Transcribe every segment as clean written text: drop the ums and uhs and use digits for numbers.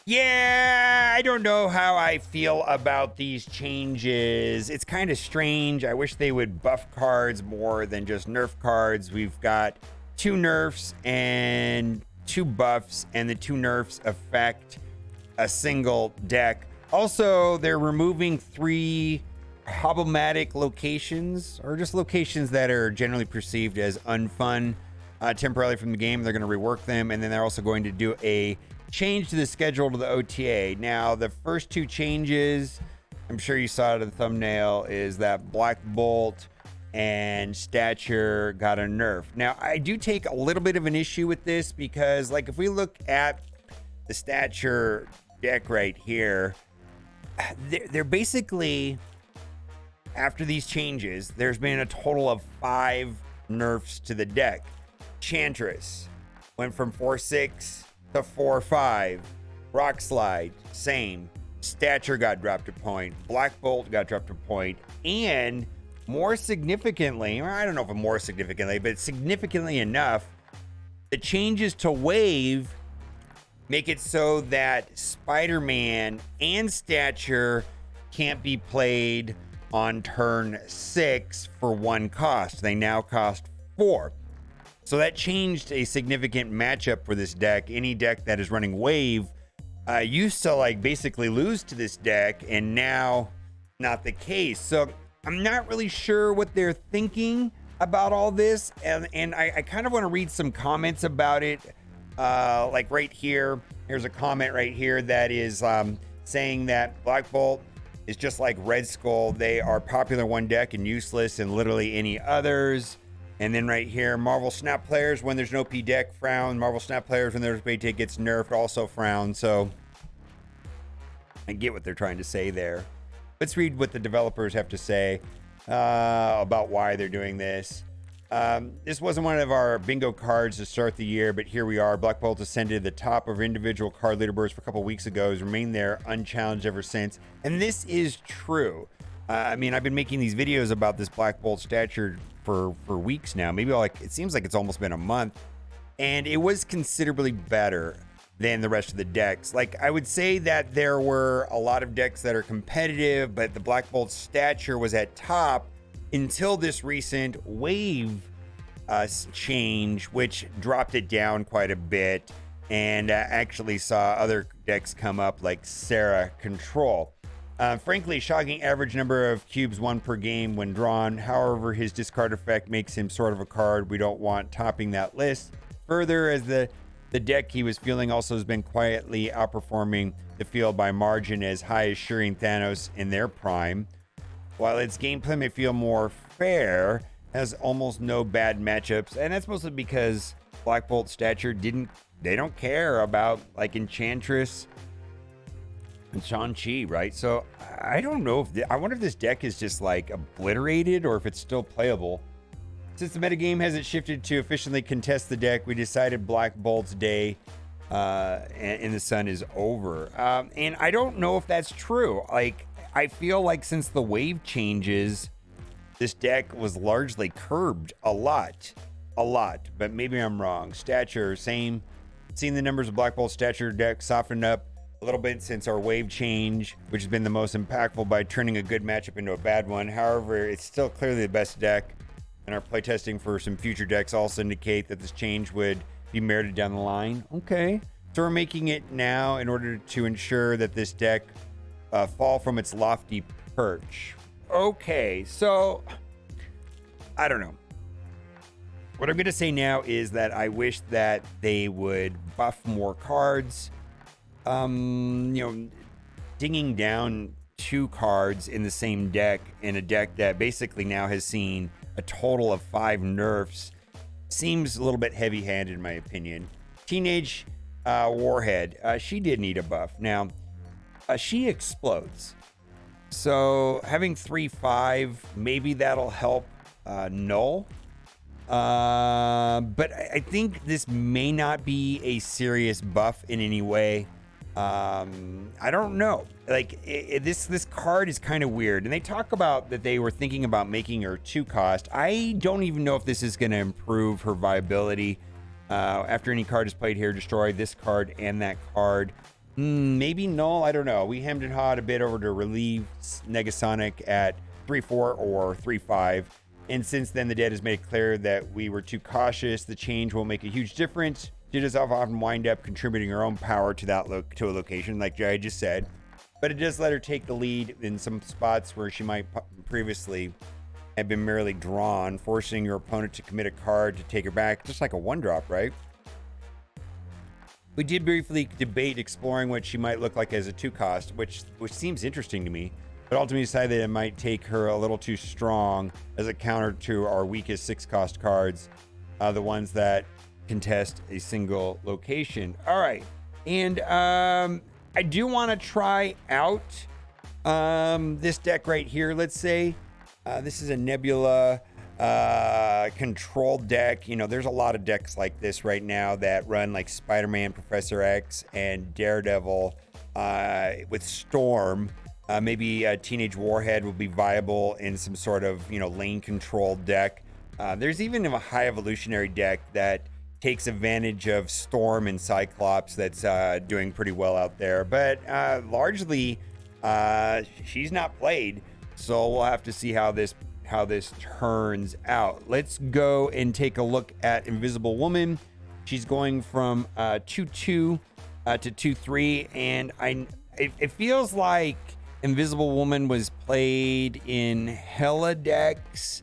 Yeah, I don't know how I feel about these changes. It's kind of strange. I wish they would buff cards more than just nerf cards. We've got 2 nerfs and 2 buffs, and the 2 nerfs affect a single deck. Also, they're removing 3 problematic locations, or just locations that are generally perceived as unfun temporarily from the game. They're going to rework them, and then they're also going to do a change to the schedule to the OTA. Now, the first 2 changes, I'm sure you saw it in the thumbnail, is that Black Bolt and Stature got a nerf. Now, I do take a little bit of an issue with this because, like, if we look at the Stature deck right here, they're basically, after these changes, there's been a total of 5 nerfs to the deck. Chantress went from 4-6 to 4-5. Rock Slide, same. Stature got dropped a point. Black Bolt got dropped a point. And more significantly, or I don't know if more significantly, but significantly enough, the changes to Wave make it so that Spider-Man and Stature can't be played on turn 6 for 1 cost. They now cost 4. So that changed a significant matchup for this deck. Any deck that is running Wave used to like basically lose to this deck, and now not the case. So I'm not really sure what they're thinking about all this, and I kind of want to read some comments about it. Like right here, here's a comment right here that is saying that Black Bolt is just like Red Skull. They are popular one deck and useless in literally any others. And then right here, Marvel Snap players, when there's no P deck, frown. Marvel Snap players, when there's a deck gets nerfed, also frown. So I get what they're trying to say there. Let's read what the developers have to say about why they're doing this. This wasn't one of our bingo cards to start the year, but here we are. Black Bolt ascended to the top of individual card leaderboards for a couple weeks ago. Has remained there unchallenged ever since. And this is true. I mean, I've been making these videos about this Black Bolt Stature for weeks now. Maybe like, it seems like it's almost been a month. And it was considerably better than the rest of the decks. Like, I would say that there were a lot of decks that are competitive, but the Black Bolt Stature was at top until this recent Wave change, which dropped it down quite a bit, and actually saw other decks come up like Sera Control. Frankly, shocking average number of cubes won per game when drawn. However, his discard effect makes him sort of a card we don't want topping that list. Further, as the deck he was fielding also has been quietly outperforming the field by margin as high as Shuri and Thanos in their prime. While its gameplay may feel more fair, has almost no bad matchups, and that's mostly because Black Bolt Stature they don't care about like Enchantress and Shang-Chi, right? So I don't know if I wonder if this deck is just like obliterated or if it's still playable. Since the metagame hasn't shifted to efficiently contest the deck, we decided Black Bolt's day in the sun is over. And I don't know if that's true. Like, I feel like since the Wave changes, this deck was largely curbed a lot, but maybe I'm wrong. Stature, same. Seeing the numbers of Black Bolt Stature deck soften up a little bit since our Wave change, which has been the most impactful by turning a good matchup into a bad one. However, it's still clearly the best deck, and our playtesting for some future decks also indicate that this change would be merited down the line. Okay, so we're making it now in order to ensure that this deck fall from its lofty perch. Okay, so I don't know. What I'm going to say now is that I wish that they would buff more cards. Dinging down 2 cards in the same deck in a deck that basically now has seen a total of 5 nerfs seems a little bit heavy-handed in my opinion. Teenage Warhead, she did need a buff. Now, she explodes. So having 3-5, maybe that'll help Null. But I think this may not be a serious buff in any way. I don't know. Like, this card is kind of weird. And they talk about that they were thinking about making her 2 cost. I don't even know if this is going to improve her viability. After any card is played here, destroy this card and that card. Maybe null. I don't know. We hemmed and hawed a bit over to relieve Negasonic at 3-4 or 3-5. And since then, the dead has made it clear that we were too cautious. The change will make a huge difference. She does often wind up contributing her own power to that to a location, like Jai just said. But it does let her take the lead in some spots where she might previously have been merely drawn, forcing your opponent to commit a card to take her back, just like a 1-drop, right? We did briefly debate exploring what she might look like as a 2-cost, which seems interesting to me, but ultimately decided that it might take her a little too strong as a counter to our weakest 6-cost cards, the ones that contest a single location. All right, and I do want to try out this deck right here. Let's say this is a Nebula control deck. You know, there's a lot of decks like this right now that run like Spider-Man, Professor X, and Daredevil with Storm. Maybe a Teenage Warhead will be viable in some sort of, you know, lane control deck. There's even a high evolutionary deck that takes advantage of Storm and Cyclops that's doing pretty well out there. But largely, she's not played, so we'll have to see how this turns out. Let's go and take a look at Invisible Woman. She's going from 2-2 to 2-3, and it feels like Invisible Woman was played in Hella decks,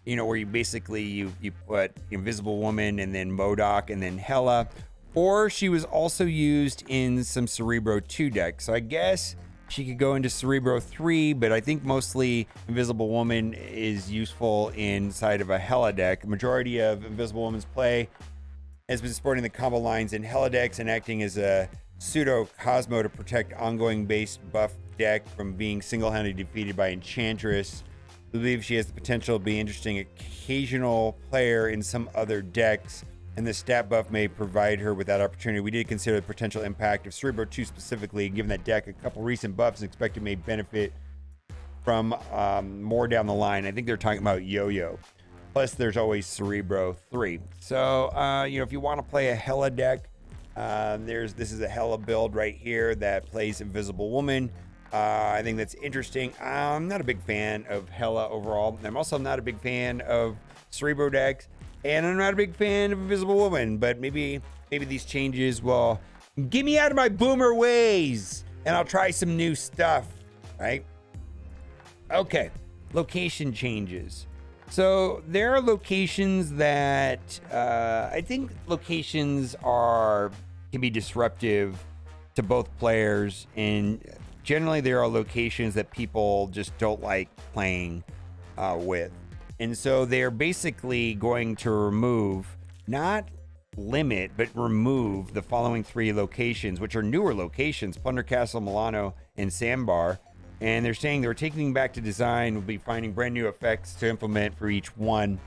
you know, where you basically you put Invisible Woman and then MODOK and then Hella, or she was also used in some Cerebro 2 decks. So I guess she could go into Cerebro 3, but I think mostly Invisible Woman is useful inside of a Hella deck. The majority of Invisible Woman's play has been supporting the combo lines in Hella decks and acting as a pseudo Cosmo to protect ongoing base buff deck from being single-handedly defeated by Enchantress. We believe she has the potential to be an interesting occasional player in some other decks, and the stat buff may provide her with that opportunity. We did consider the potential impact of Cerebro 2 specifically, given that deck a couple recent buffs and expect it may benefit from more down the line. I think they're talking about Yo-Yo. Plus, there's always Cerebro 3. So, you know, if you want to play a Hella deck, this is a Hella build right here that plays Invisible Woman. I think that's interesting. I'm not a big fan of Hella overall. I'm also not a big fan of Cerebro decks, and I'm not a big fan of Invisible Woman, but maybe these changes will get me out of my boomer ways, and I'll try some new stuff, right? Okay, location changes. So there are locations that I think locations can be disruptive to both players, and generally there are locations that people just don't like playing with. And so they're basically going to remove, not limit, but remove the following 3 locations, which are newer locations: Plunder Castle, Milano, and Sandbar. And they're saying they're taking back to design. We'll be finding brand new effects to implement for each one.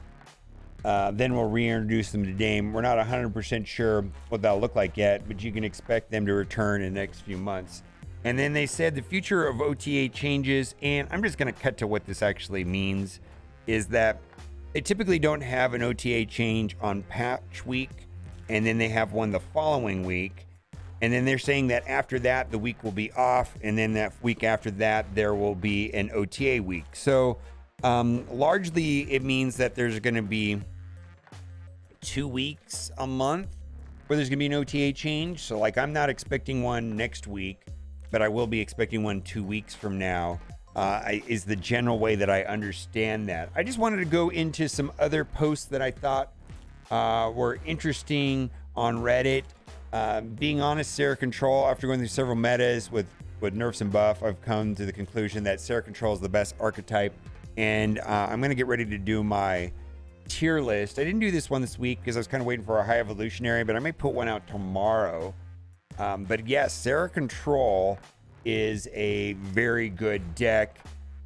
Then we'll reintroduce them to game. We're not 100% sure what that'll look like yet, but you can expect them to return in the next few months. And then they said the future of OTA changes, and I'm just going to cut to what this actually means, is that they typically don't have an OTA change on patch week, and then they have one the following week. And then they're saying that after that, the week will be off, and then that week after that, there will be an OTA week. So largely, it means that there's going to be 2 weeks a month where there's going to be an OTA change. So like, I'm not expecting one next week, but I will be expecting one 2 weeks from now, is the general way that I understand that. I just wanted to go into some other posts that I thought were interesting on Reddit. Being honest, Sera Control, after going through several metas with nerfs and buff, I've come to the conclusion that Sera Control is the best archetype, and I'm going to get ready to do my tier list. I didn't do this one this week because I was kind of waiting for a high evolutionary, but I may put one out tomorrow. But yes, Sera Control is a very good deck.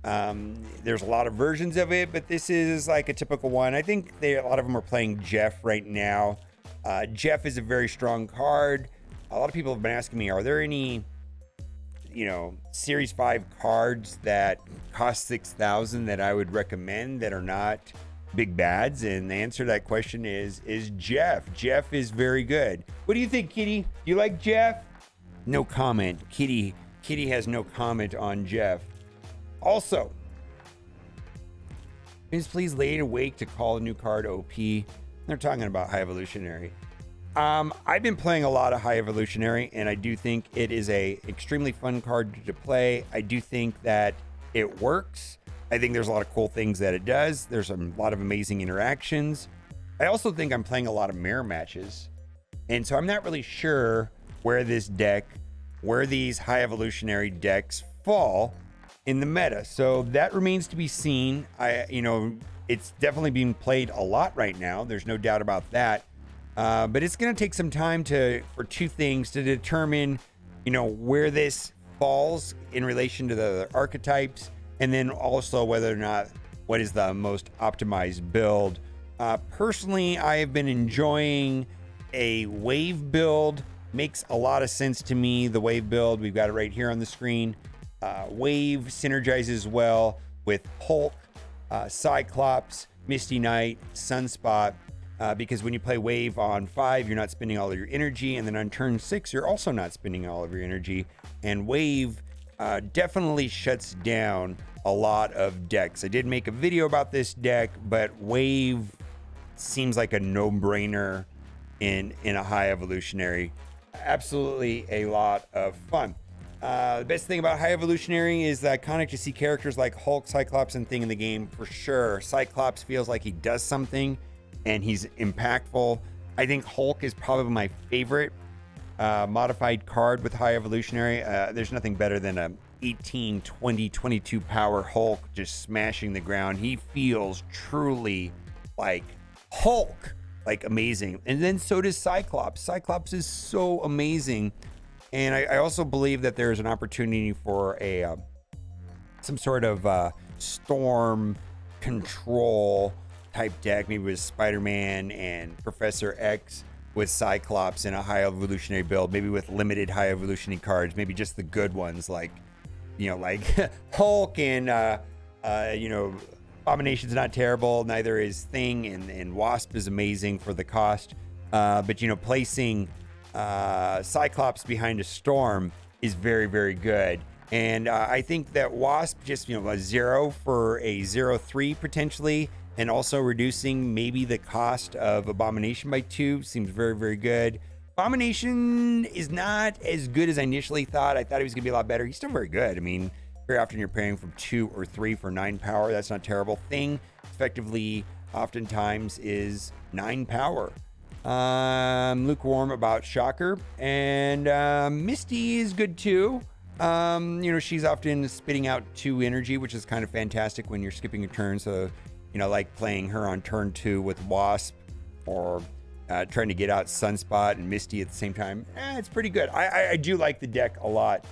There's a lot of versions of it, but this is like a typical one. I think a lot of them are playing Jeff right now. Jeff is a very strong card. A lot of people have been asking me, are there any, Series 5 cards that cost 6,000 that I would recommend that are not big bads? And the answer to that question is Jeff. Jeff is very good. What do you think, Kitty? Do you like Jeff? No comment. Kitty has no comment on Jeff. Also, please lay awake to call a new card OP. They're talking about High Evolutionary. I've been playing a lot of High Evolutionary, and I do think it is a extremely fun card to play. I do think that it works. I think there's a lot of cool things that it does. There's a lot of amazing interactions. I also think I'm playing a lot of mirror matches. And so I'm not really sure where these High Evolutionary decks fall in the meta. So that remains to be seen. It's definitely being played a lot right now. There's no doubt about that. But it's going to take some time for two things to determine, where this falls in relation to the archetypes, and then also whether or not what is the most optimized build. Personally, I have been enjoying a wave build. Makes a lot of sense to me, the wave build. We've got it right here on the screen. Wave synergizes well with Hulk, Cyclops, Misty Knight, Sunspot, because when you play wave on 5, you're not spending all of your energy, and then on turn 6, you're also not spending all of your energy. And wave definitely shuts down a lot of decks. I did make a video about this deck, but wave seems like a no-brainer in a High Evolutionary. Absolutely a lot of fun. The best thing about High Evolutionary is that iconic to see characters like Hulk, Cyclops, and Thing in the game for sure. Cyclops feels like he does something and he's impactful. I think Hulk is probably my favorite modified card with High Evolutionary. There's nothing better than a 18, 20, 22 power Hulk just smashing the ground. He feels truly like Hulk, like amazing. And then so does Cyclops. Cyclops is so amazing. And I also believe that there's an opportunity for some sort of storm control type deck, maybe with Spider-Man and Professor X with Cyclops in a High Evolutionary build, maybe with limited High Evolutionary cards, maybe just the good ones like Hulk and Abomination's not terrible, neither is Thing, and Wasp is amazing for the cost. But placing Cyclops behind a storm is very, very good. And I think that Wasp just, a 0 for a 0/3 potentially, and also reducing maybe the cost of Abomination by 2 seems very, very good. Abomination is not as good as I initially thought. I thought he was going to be a lot better. He's still very good. I mean, very often you're paying from 2 or 3 for 9 power. That's not terrible. Thing effectively oftentimes is 9 power. Lukewarm about Shocker, and Misty is good too. She's often spitting out 2 energy, which is kind of fantastic when you're skipping a turn. So, like playing her on turn 2 with Wasp, or trying to get out Sunspot and Misty at the same time. It's pretty good. I do like the deck a lot.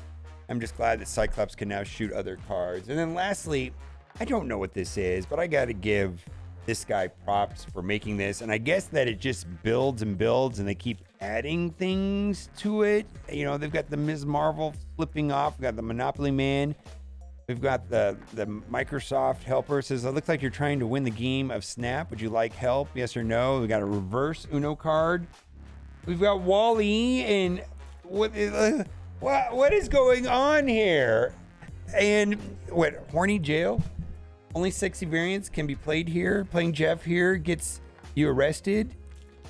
I'm just glad that Cyclops can now shoot other cards. And then lastly, I don't know what this is, but I got to give this guy props for making this. And I guess that it just builds and builds, and they keep adding things to it. They've got the Ms. Marvel flipping off. We've got the Monopoly Man. We've got the Microsoft helper. Says, it looks like you're trying to win the game of Snap. Would you like help? Yes or no? We got a reverse Uno card. We've got Wall-E, and what is going on here? And Horny Jail? Only sexy variants can be played here. Playing Jeff here gets you arrested.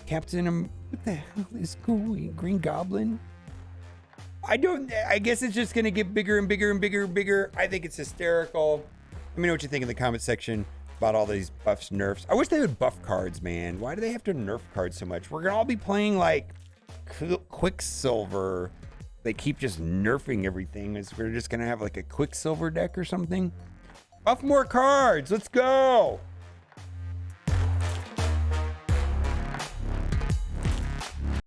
Captain, what the hell is going? Green Goblin? I guess it's just going to get bigger and bigger and bigger and bigger. I think it's hysterical. Let me know what you think in the comment section about all these buffs, nerfs. I wish they would buff cards, man. Why do they have to nerf cards so much? We're going to all be playing like Quicksilver. They keep just nerfing everything. We're just going to have like a Quicksilver deck or something. Buff more cards. Let's go.